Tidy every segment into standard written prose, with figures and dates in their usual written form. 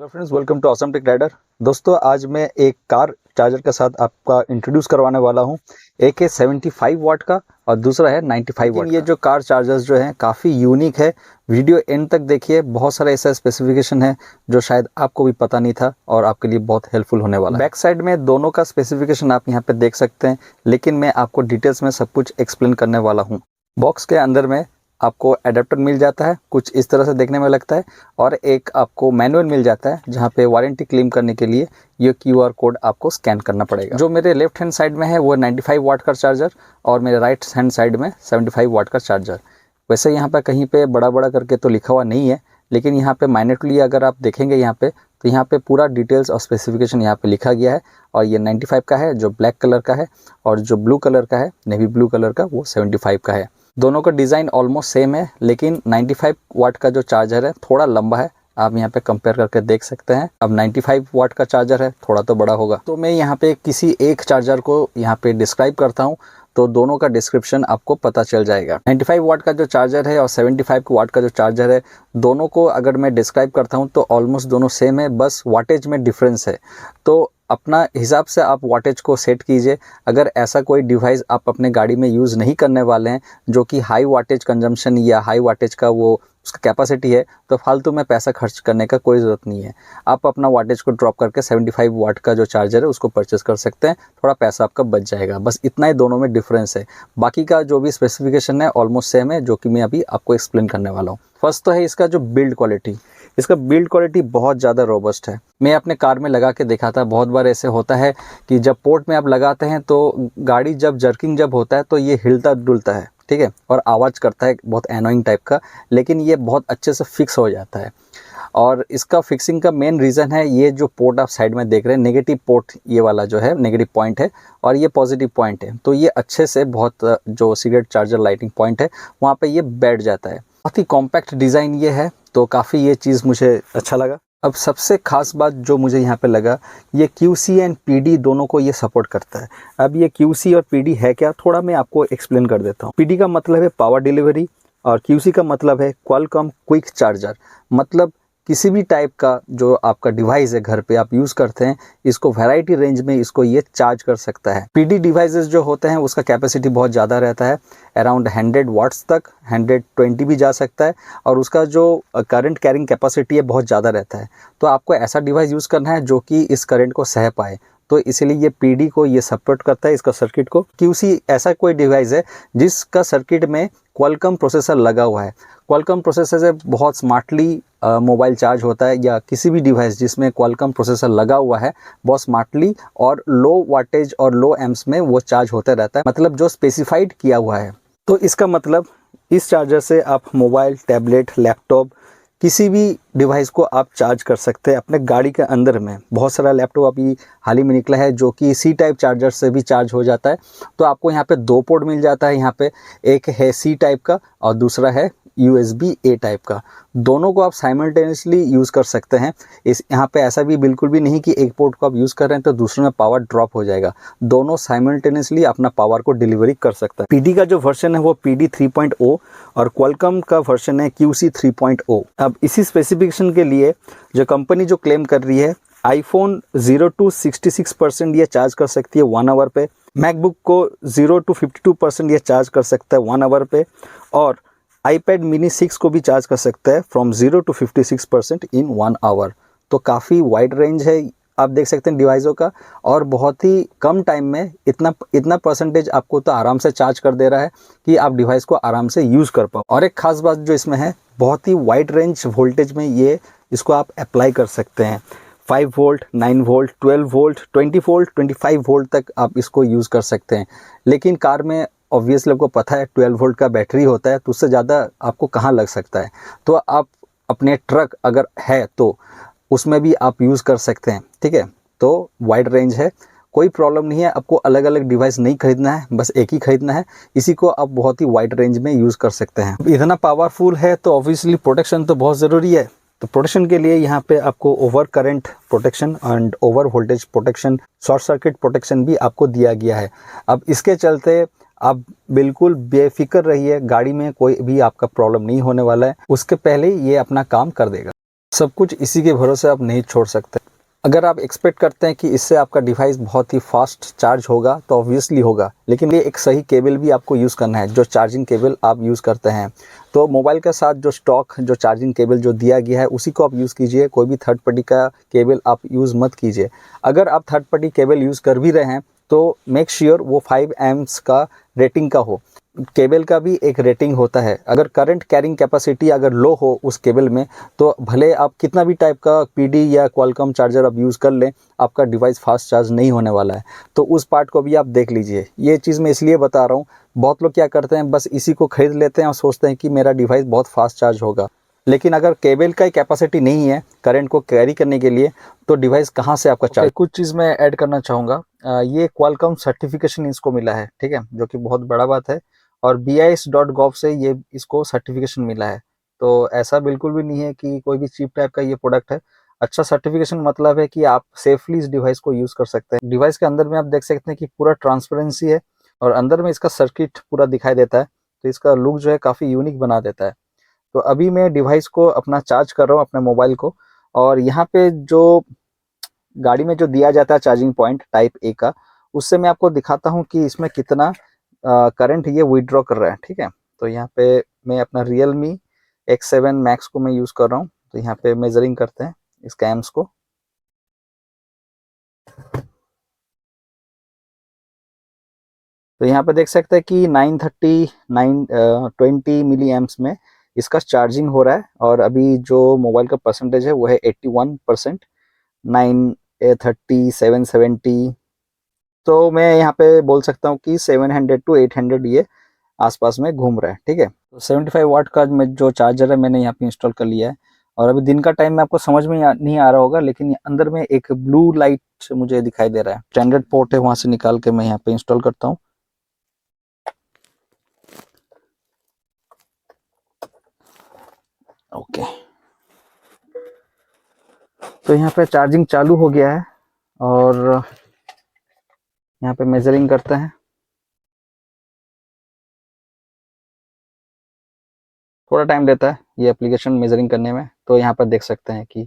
Hello friends, welcome to awesome tech rider. दोस्तों, आज मैं एक कार चार्जर के साथ आपका इंट्रोड्यूस करवाने वाला हूं। एक है 75 वाट का और दूसरा है 95 वाट का। ये जो कार चार्जर्स जो हैं काफ़ी यूनिक है। वीडियो एंड तक देखिए, बहुत सारा ऐसा स्पेसिफिकेशन है जो शायद आपको भी पता नहीं था और आपके लिए बहुत हेल्पफुल होने वाला है। बैक साइड में दोनों का स्पेसिफिकेशन आप यहाँ पे देख सकते हैं, लेकिन मैं आपको डिटेल्स में सब कुछ एक्सप्लेन करने वाला हूँ। बॉक्स के अंदर में आपको एडेप्टर मिल जाता है, कुछ इस तरह से देखने में लगता है, और एक आपको मैनुअल मिल जाता है जहाँ पे वारंटी क्लेम करने के लिए ये QR कोड आपको स्कैन करना पड़ेगा। जो मेरे लेफ्ट हैंड साइड में है वो 95 वाट का चार्जर और मेरे राइट हैंड साइड में 75 वाट का चार्जर। वैसे यहाँ पे कहीं पे बड़ा बड़ा करके तो लिखा हुआ नहीं है, लेकिन यहाँ पे माइन्यूटली अगर आप देखेंगे यहाँ पे, तो यहाँ पे पूरा डिटेल्स और स्पेसिफिकेशन यहाँ पे लिखा गया है। और ये 95 का है जो ब्लैक कलर का है, और जो ब्लू कलर का है, नेवी ब्लू कलर का, वो 75 का है। दोनों का डिज़ाइन ऑलमोस्ट सेम है, लेकिन 95 वाट का जो चार्जर है थोड़ा लंबा है। आप यहाँ पे कंपेयर करके देख सकते हैं। अब 95 वाट का चार्जर है, थोड़ा तो बड़ा होगा। तो मैं यहाँ पे किसी एक चार्जर को यहाँ पे डिस्क्राइब करता हूँ, तो दोनों का डिस्क्रिप्शन आपको पता चल जाएगा। 95 वाट का जो चार्जर है और 75 वाट का जो चार्जर है, दोनों को अगर मैं डिस्क्राइब करता हूँ तो ऑलमोस्ट दोनों सेम है, बस वाटेज में डिफरेंस है। तो अपना हिसाब से आप वाटेज को सेट कीजिए। अगर ऐसा कोई डिवाइस आप अपने गाड़ी में यूज़ नहीं करने वाले हैं जो कि हाई वाटेज कंजम्पशन या हाई वाटेज का वो उसका कैपेसिटी है, तो फालतू में पैसा खर्च करने का कोई ज़रूरत नहीं है। आप अपना वाटेज को ड्रॉप करके 75 वाट का जो चार्जर है उसको परचेस कर सकते हैं। थोड़ा पैसा आपका बच जाएगा, बस इतना ही दोनों में डिफरेंस है। बाकी का जो भी स्पेसिफिकेशन है ऑलमोस्ट सेम है, जो कि मैं अभी आपको एक्सप्लेन करने वाला हूँ। फर्स्ट तो है इसका जो बिल्ड क्वालिटी। इसका बिल्ड क्वालिटी बहुत ज़्यादा रोबस्ट है। मैं अपने कार में लगा के देखा था। बहुत बार ऐसे होता है कि जब पोर्ट में आप लगाते हैं तो गाड़ी जब जर्किंग जब होता है तो ये हिलता डुलता है, ठीक है, और आवाज़ करता है बहुत एनोइंग टाइप का, लेकिन ये बहुत अच्छे से फिक्स हो जाता है। और इसका फिक्सिंग का मेन रीज़न है ये जो पोर्ट आप साइड में देख रहे हैं, नेगेटिव पोर्ट, ये वाला जो है नेगेटिव पॉइंट है और ये पॉजिटिव पॉइंट है। तो ये अच्छे से बहुत जो सिगरेट चार्जर लाइटिंग पॉइंट है वहाँ पे ये बैठ जाता है। बहुत ही कॉम्पैक्ट डिज़ाइन ये है, तो काफ़ी ये चीज़ मुझे अच्छा लगा। अब सबसे ख़ास बात जो मुझे यहाँ पे लगा, ये QC एंड PD दोनों को ये सपोर्ट करता है। अब ये QC और PD है क्या, थोड़ा मैं आपको एक्सप्लेन कर देता हूँ। PD का मतलब है पावर डिलीवरी और QC का मतलब है क्वालकॉम क्विक चार्जर। मतलब किसी भी टाइप का जो आपका डिवाइस है घर पे आप यूज़ करते हैं, इसको वैरायटी रेंज में इसको ये चार्ज कर सकता है। PD डिवाइसेस जो होते हैं उसका कैपेसिटी बहुत ज़्यादा रहता है, अराउंड 100 वाट्स तक, 120 भी जा सकता है, और उसका जो करंट कैरिंग कैपेसिटी है बहुत ज़्यादा रहता है। तो आपको ऐसा डिवाइस यूज़ करना है जो कि इस करंट को सह पाए, तो इसीलिए ये PD को ये सपोर्ट करता है, इसका सर्किट को। QC ऐसा कोई डिवाइस है जिसका सर्किट में क्वालकॉम प्रोसेसर लगा हुआ है। क्वालकॉम प्रोसेसर से बहुत स्मार्टली मोबाइल चार्ज होता है, या किसी भी डिवाइस जिसमें क्वालकॉम प्रोसेसर लगा हुआ है बहुत स्मार्टली और लो वाटेज और लो एम्प्स में वो चार्ज होता रहता है, मतलब जो स्पेसिफाइड किया हुआ है। तो इसका मतलब इस चार्जर से आप मोबाइल, टैबलेट, लैपटॉप, किसी भी डिवाइस को आप चार्ज कर सकते हैं अपने गाड़ी के अंदर में। बहुत सारा लैपटॉप अभी हाल ही में निकला है जो कि C टाइप चार्जर से भी चार्ज हो जाता है। तो आपको यहाँ पे 2 पोर्ट मिल जाता है। यहाँ पे एक है C टाइप का और दूसरा है USB-A टाइप का। दोनों को आप साइमल्टेनियसली यूज़ कर सकते हैं। इस यहाँ पे ऐसा भी बिल्कुल भी नहीं कि एक पोर्ट को आप यूज़ कर रहे हैं तो दूसरे में पावर ड्रॉप हो जाएगा। दोनों साइमल्टेनियसली अपना पावर को डिलीवरी कर सकता है। PD का जो वर्जन है वो PD 3.0 और क्वालकॉम का वर्जन है QC 3.0। अब इसी स्पेसिफिकेशन के लिए जो कंपनी जो क्लेम कर रही है, iPhone 0 to 66% ये चार्ज कर सकती है 1 आवर पे। मैकबुक को 0 to 52% ये चार्ज कर सकता है 1 आवर पे, और iPad mini 6 को भी चार्ज कर सकता है फ्रॉम 0 to 56% इन 1 आवर। तो काफ़ी वाइड रेंज है, आप देख सकते हैं डिवाइसों का, और बहुत ही कम टाइम में इतना परसेंटेज आपको तो आराम से चार्ज कर दे रहा है कि आप डिवाइस को आराम से यूज़ कर पाओ। और एक ख़ास बात जो इसमें है, बहुत ही वाइड रेंज वोल्टेज में ये इसको आप अप्लाई कर सकते हैं। 5 volt, 9 volt, 12 volt, 20 volt, 25 volt तक आप इसको यूज़ कर सकते हैं। लेकिन कार में ऑब्वियसली आपको पता है 12 वोल्ट का बैटरी होता है, तो उससे ज़्यादा आपको कहाँ लग सकता है। तो आप अपने ट्रक अगर है तो उसमें भी आप यूज़ कर सकते हैं, ठीक है। तो वाइड रेंज है, कोई प्रॉब्लम नहीं है। आपको अलग अलग डिवाइस नहीं खरीदना है, बस एक ही खरीदना है। इसी को आप बहुत ही वाइड रेंज में यूज़ कर सकते हैं। इतना पावरफुल है तो ऑब्वियसली प्रोटेक्शन तो बहुत ज़रूरी है। तो प्रोटेक्शन के लिए यहाँ पे आपको over current protection and over voltage protection, short circuit protection भी आपको दिया गया है। अब इसके चलते आप बिल्कुल बेफिक्र रहिए, गाड़ी में कोई भी आपका प्रॉब्लम नहीं होने वाला है। उसके पहले ये अपना काम कर देगा। सब कुछ इसी के भरोसे आप नहीं छोड़ सकते। अगर आप एक्सपेक्ट करते हैं कि इससे आपका डिवाइस बहुत ही फास्ट चार्ज होगा तो ऑब्वियसली होगा, लेकिन ये एक सही केबल भी आपको यूज़ करना है, जो चार्जिंग केबल आप यूज़ करते हैं। तो मोबाइल के साथ जो स्टॉक जो चार्जिंग केबल जो दिया गया है उसी को आप यूज़ कीजिए, कोई भी थर्ड पार्टी का केबल आप यूज़ मत कीजिए। अगर आप थर्ड पार्टी केबल यूज़ कर भी रहे हैं तो मेक श्योर वो 5 एम्प्स का रेटिंग का हो। केबल का भी एक रेटिंग होता है, अगर करंट कैरिंग कैपेसिटी अगर लो हो उस केबल में तो भले आप कितना भी टाइप का पीडी या क्वालकॉम चार्जर आप यूज़ कर लें, आपका डिवाइस फास्ट चार्ज नहीं होने वाला है। तो उस पार्ट को भी आप देख लीजिए। ये चीज़ मैं इसलिए बता रहा हूँ, बहुत लोग क्या करते हैं बस इसी को खरीद लेते हैं और सोचते हैं कि मेरा डिवाइस बहुत फास्ट चार्ज होगा, लेकिन अगर केबल का कैपेसिटी नहीं है करंट को कैरी करने के लिए तो डिवाइस कहाँ से आपका चार्ज। कुछ चीज़ मैं ऐड करना चाहूँगा, ये क्वालकॉम सर्टिफिकेशन इसको मिला है, ठीक है, जो कि बहुत बड़ा बात है, और BIS.gov से ये इसको सर्टिफिकेशन मिला है। तो ऐसा बिल्कुल भी नहीं है कि कोई भी चीप टाइप का ये प्रोडक्ट है। अच्छा सर्टिफिकेशन मतलब है कि आप सेफली इस डिवाइस को यूज़ कर सकते हैं। डिवाइस के अंदर में आप देख सकते हैं कि पूरा ट्रांसपेरेंसी है और अंदर में इसका सर्किट पूरा दिखाई देता है, तो इसका लुक जो है काफ़ी यूनिक बना देता है। तो अभी मैं डिवाइस को अपना चार्ज कर रहा हूँ अपने मोबाइल को, और यहाँ पे जो गाड़ी में जो दिया जाता है चार्जिंग पॉइंट टाइप ए का, उससे मैं आपको दिखाता हूँ कि इसमें कितना करंट ये विड्रॉ कर रहा है, ठीक है। तो यहाँ पे मैं अपना Realme X7 Max को मैं यूज़ कर रहा हूँ, तो यहाँ पे मेजरिंग करते हैं इसका एम्स को। तो यहाँ पे देख सकते हैं कि 20 मिली एम्प्स में इसका चार्जिंग हो रहा है, और अभी जो मोबाइल का परसेंटेज है वो है 81%, 930 770। तो मैं यहाँ पे बोल सकता हूँ कि 700 to 800 ये आसपास में घूम रहा है, ठीक है। तो 75 वाट का में जो चार्जर है मैंने यहाँ पे इंस्टॉल कर लिया है, और अभी दिन का टाइम में आपको समझ में नहीं आ रहा होगा, लेकिन अंदर में एक ब्लू लाइट मुझे दिखाई दे रहा है। स्टैंडर्ड पोर्ट है, वहां से निकाल के मैं यहाँ पे इंस्टॉल करता हूँ। ओके, तो यहाँ पे चार्जिंग चालू हो गया है, और यहाँ पे मेजरिंग करते हैं। थोड़ा टाइम लेता है ये एप्लीकेशन मेजरिंग करने में, तो यहाँ पर देख सकते हैं कि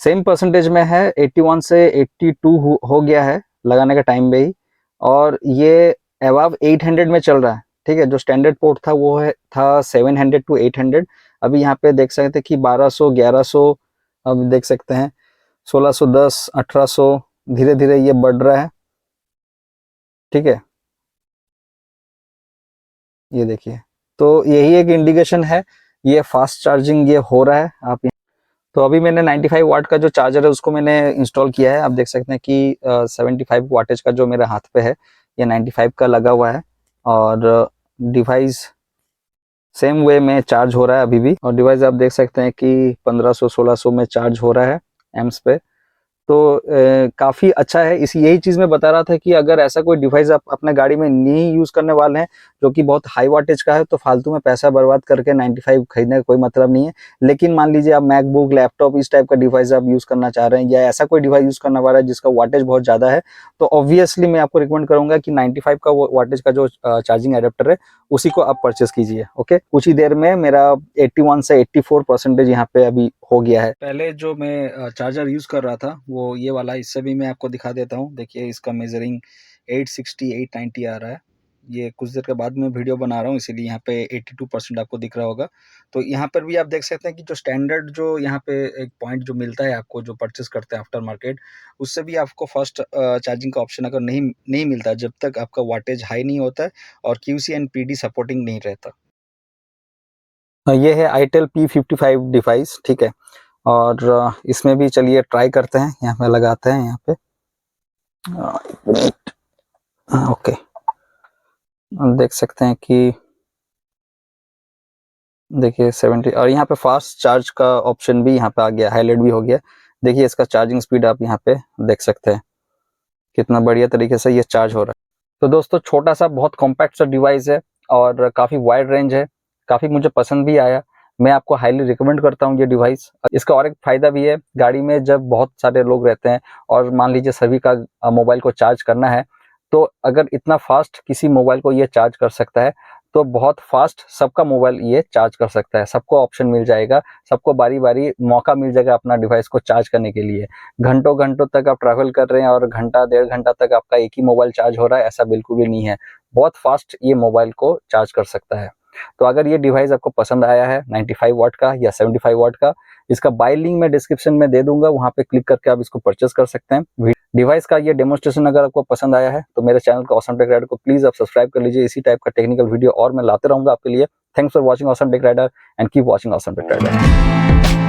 सेम परसेंटेज में है, 81 से 82 हो गया है लगाने के टाइम में ही, और ये अबव 800 में चल रहा है, ठीक है। जो स्टैंडर्ड पोर्ट था वो है था 700 to 800। अभी यहाँ पे देख सकते हैं कि 1200 1100, अब देख सकते हैं 1610 1800, धीरे धीरे ये बढ़ रहा है, ठीक है। ये देखिए, तो यही एक इंडिकेशन है ये फास्ट चार्जिंग ये हो रहा है। आप तो अभी मैंने 95 वाट का जो चार्जर है उसको मैंने इंस्टॉल किया है। आप देख सकते हैं कि 75 वाटेज का जो मेरे हाथ पे है ये 95 का लगा हुआ है, और डिवाइस सेम वे में चार्ज हो रहा है अभी भी, और डिवाइस आप देख सकते हैं कि 1500 1600 में चार्ज हो रहा है एम्स पे। तो काफ़ी अच्छा है। इसी यही चीज़ मैं बता रहा था कि अगर ऐसा कोई डिवाइस आप अपने गाड़ी में नहीं यूज़ करने वाले हैं जो कि बहुत हाई वाटेज का है, तो फालतू में पैसा बर्बाद करके 95 खरीदने का कोई मतलब नहीं है। लेकिन मान लीजिए आप मैकबुक लैपटॉप इस टाइप का डिवाइस आप यूज़ करना चाह रहे हैं, या ऐसा कोई डिवाइस यूज़ करने वाला है जिसका वाटेज बहुत ज़्यादा है, तो ऑब्वियसली मैं आपको रिकमेंड करूंगा कि 95 का वाटेज का जो चार्जिंग एडेप्टर है उसी को आप परचेस कीजिए। ओके, कुछ ही देर में मेरा 81 से 84% यहाँ पे अभी हो गया है। पहले जो मैं चार्जर यूज कर रहा था वो ये वाला, इससे भी मैं आपको दिखा देता हूँ। देखिए इसका मेजरिंग 860 890 आ रहा है। ये कुछ देर के बाद मैं वीडियो बना रहा हूँ, इसीलिए यहाँ पे 82% आपको दिख रहा होगा। तो यहाँ पर भी आप देख सकते हैं कि जो स्टैंडर्ड जो यहाँ पे एक पॉइंट जो मिलता है आपको जो परचेस करते हैं आफ्टर मार्केट, उससे भी आपको फर्स्ट चार्जिंग का ऑप्शन अगर नहीं नहीं मिलता है, जब तक आपका वाटेज हाई नहीं होता है और QC एंड PD सपोर्टिंग नहीं रहता। ये है itel P55 डिवाइस, ठीक है। और इसमें भी चलिए ट्राई करते हैं, यहाँ पे लगाते हैं यहाँ पे। ओके, देख सकते हैं कि देखिए 70, और यहाँ पे फास्ट चार्ज का ऑप्शन भी यहाँ पे आ गया, हाईलाइट भी हो गया। देखिए इसका चार्जिंग स्पीड आप यहाँ पे देख सकते हैं कितना बढ़िया तरीके से ये चार्ज हो रहा है। तो दोस्तों छोटा सा बहुत कॉम्पैक्ट सा डिवाइस है और काफ़ी वाइड रेंज है, काफ़ी मुझे पसंद भी आया। मैं आपको हाईली रिकमेंड करता हूँ ये डिवाइस। इसका और एक फ़ायदा भी है, गाड़ी में जब बहुत सारे लोग रहते हैं और मान लीजिए सभी का मोबाइल को चार्ज करना है, तो अगर इतना फास्ट किसी मोबाइल को ये चार्ज कर सकता है तो बहुत फास्ट सबका मोबाइल ये चार्ज कर सकता है। सबको ऑप्शन मिल जाएगा, सबको बारी बारी मौका मिल जाएगा अपना डिवाइस को चार्ज करने के लिए। घंटों घंटों तक आप ट्रैवल कर रहे हैं और घंटा 1.5 घंटा तक आपका एक ही मोबाइल चार्ज हो रहा है, ऐसा बिल्कुल भी नहीं है। बहुत फास्ट ये मोबाइल को चार्ज कर सकता है। तो अगर ये डिवाइस आपको पसंद आया है 95 वाट का या 75 वाट का, इसका बाय लिंक मैं डिस्क्रिप्शन में दे दूंगा, वहां पे क्लिक करके आप इसको परचेस कर सकते हैं। डिवाइस का ये डेमोस्ट्रेशन अगर आपको पसंद आया है तो मेरे चैनल को ऑसम टेक राइडर को प्लीज आप सब्सक्राइब कर लीजिए। इसी टाइप का टेक्निकल वीडियो और मैं लाते रहूंगा आपके लिए। Thanks for watching awesome tech rider and keep watching awesome tech rider.